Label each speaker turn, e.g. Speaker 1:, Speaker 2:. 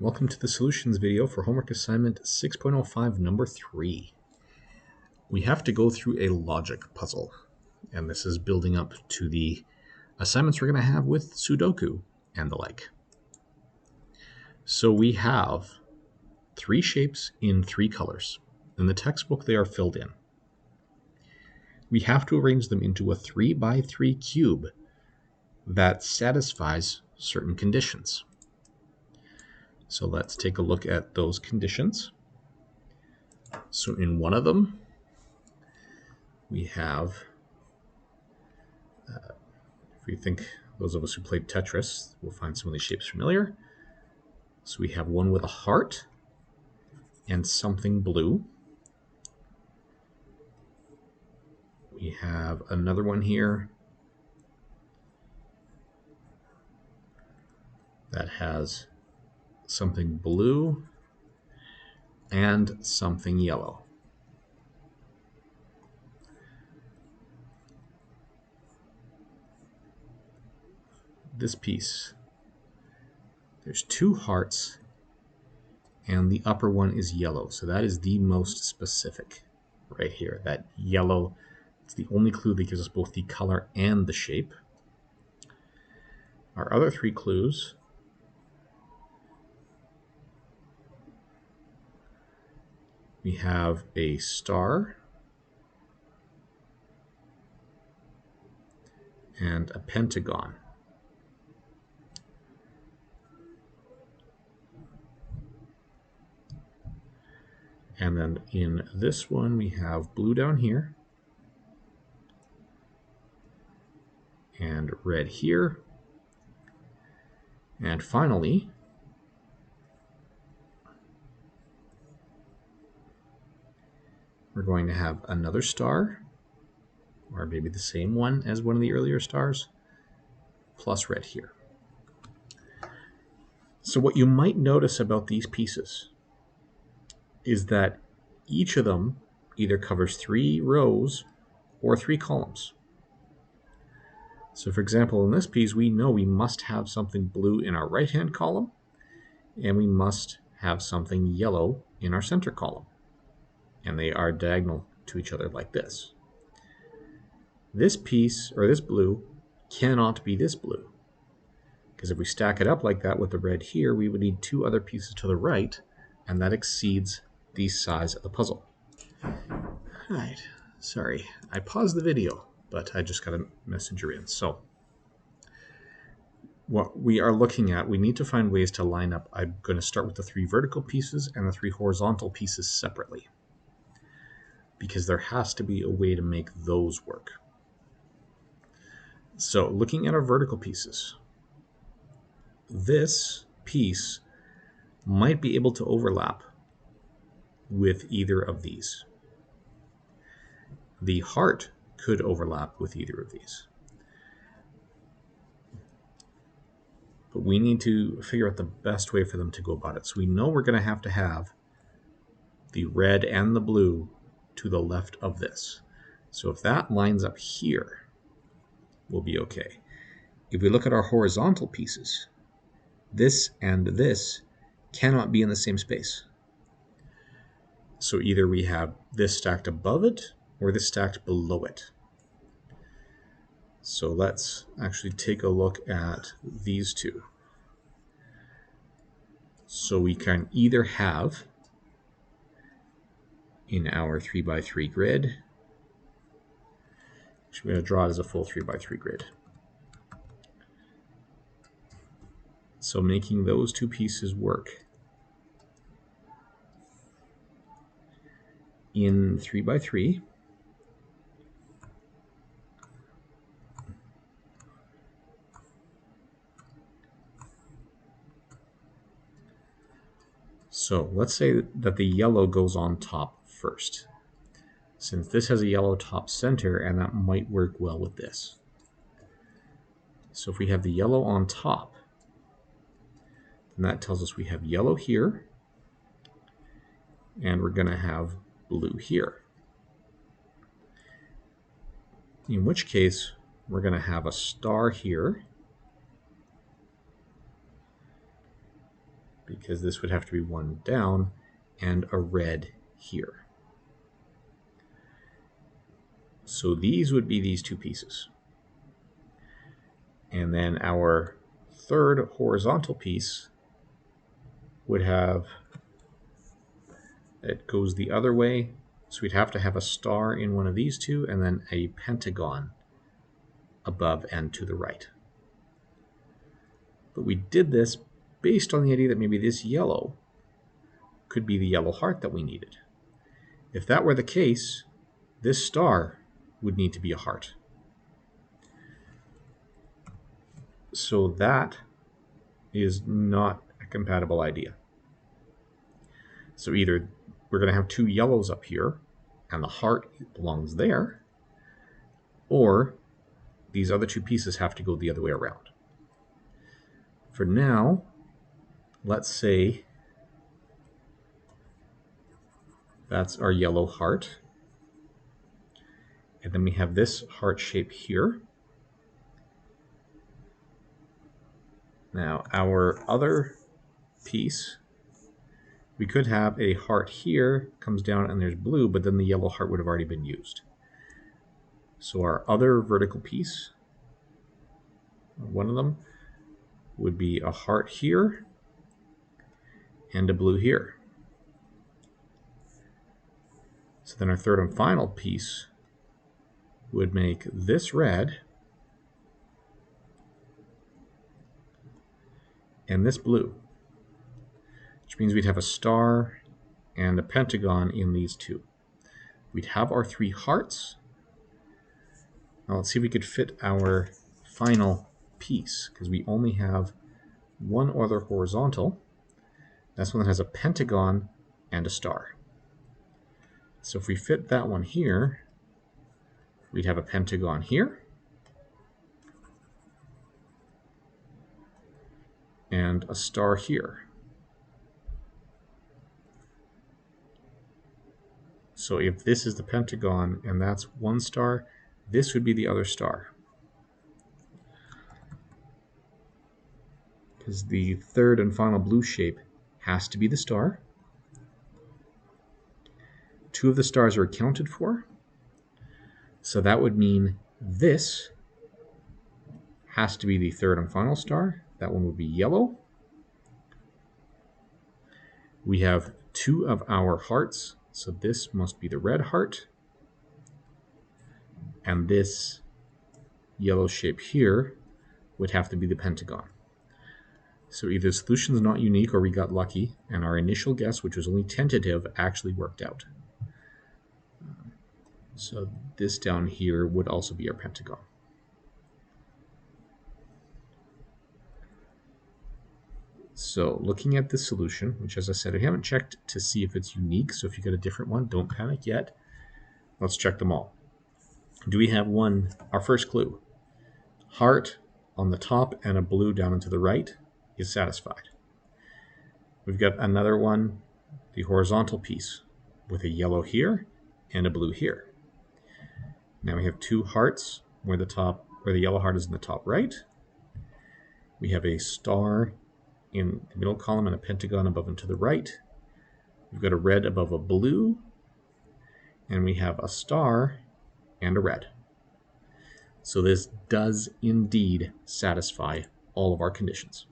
Speaker 1: Welcome to the solutions video for homework assignment 6.05 number 3. We have to go through a logic puzzle, and this is building up to the assignments we're going to have with Sudoku and the like. So we have 3 shapes in 3 colors. In the textbook they are filled in. We have to arrange them into a 3 by 3 cube that satisfies certain conditions. So let's take a look at those conditions. So in one of them, we have, if we think, those of us who played Tetris will find some of these shapes familiar. So we have one with a heart and something blue. We have another one here that has something blue and something yellow. This piece, there's 2 hearts and the upper one is yellow, so that is the most specific right here. That yellow, it's the only clue that gives us both the color and the shape. Our other 3 clues we have a star and a pentagon. And then in this one we have blue down here and red here. And finally, we're going to have another star, or maybe the same one as one of the earlier stars, plus red here. So what you might notice about these pieces is that each of them either covers 3 rows or 3 columns. So for example, in this piece, we know we must have something blue in our right-hand column, and we must have something yellow in our center column. And they are diagonal to each other like this. This piece, or this blue, cannot be this blue, because if we stack it up like that with the red here, we would need 2 other pieces to the right, and that exceeds the size of the puzzle. Alright, sorry, I paused the video, but I just got a messenger in. So what we are looking at, we need to find ways to line up. I'm going to start with the 3 vertical pieces and the 3 horizontal pieces separately, because there has to be a way to make those work. So looking at our vertical pieces, this piece might be able to overlap with either of these. The heart could overlap with either of these. But we need to figure out the best way for them to go about it. So we know we're going to have the red and the blue to the left of this. So if that lines up here, we'll be okay. If we look at our horizontal pieces, this and this cannot be in the same space. So either we have this stacked above it or this stacked below it. So let's actually take a look at these 2. So we can either have, in our 3 by 3 grid, actually we're going to draw it as a full 3 by 3 grid. So making those 2 pieces work in 3 by 3, so let's say that the yellow goes on top first, since this has a yellow top center, and that might work well with this. So if we have the yellow on top, then that tells us we have yellow here, and we're going to have blue here. In which case, we're going to have a star here, because this would have to be one down, and a red here. So these would be these two pieces. And then our third horizontal piece would have, it goes the other way, so we'd have to have a star in one of these two and then a pentagon above and to the right. But we did this based on the idea that maybe this yellow could be the yellow heart that we needed. If that were the case, this star would need to be a heart. So that is not a compatible idea. So either we're going to have two yellows up here, and the heart belongs there, or these other two pieces have to go the other way around. For now, let's say that's our yellow heart. And then we have this heart shape here. Now, our other piece, we could have a heart here, comes down and there's blue, but then the yellow heart would have already been used. So our other vertical piece, one of them, would be a heart here and a blue here. So then our third and final piece would make this red and this blue, which means we'd have a star and a pentagon in these two. We'd have our three hearts. Now let's see if we could fit our final piece, because we only have one other horizontal. That's one that has a pentagon and a star. So if we fit that one here, we'd have a pentagon here and a star here. So if this is the pentagon and that's one star, this would be the other star. Because the third and final blue shape has to be the star. Two of the stars are accounted for. So that would mean this has to be the third and final star. That one would be yellow. We have two of our hearts, so this must be the red heart. And this yellow shape here would have to be the pentagon. So either the solution is not unique or we got lucky, and our initial guess, which was only tentative, actually worked out. So this down here would also be our pentagon. So looking at this solution, which as I said, I haven't checked to see if it's unique, so if you get a different one, don't panic yet. Let's check them all. Do we have one, our first clue, heart on the top and a blue down and to the right is satisfied. We've got another one, the horizontal piece with a yellow here and a blue here. Now we have two hearts where the yellow heart is in the top right. We have a star in the middle column and a pentagon above and to the right. We've got a red above a blue, and we have a star and a red. So this does indeed satisfy all of our conditions.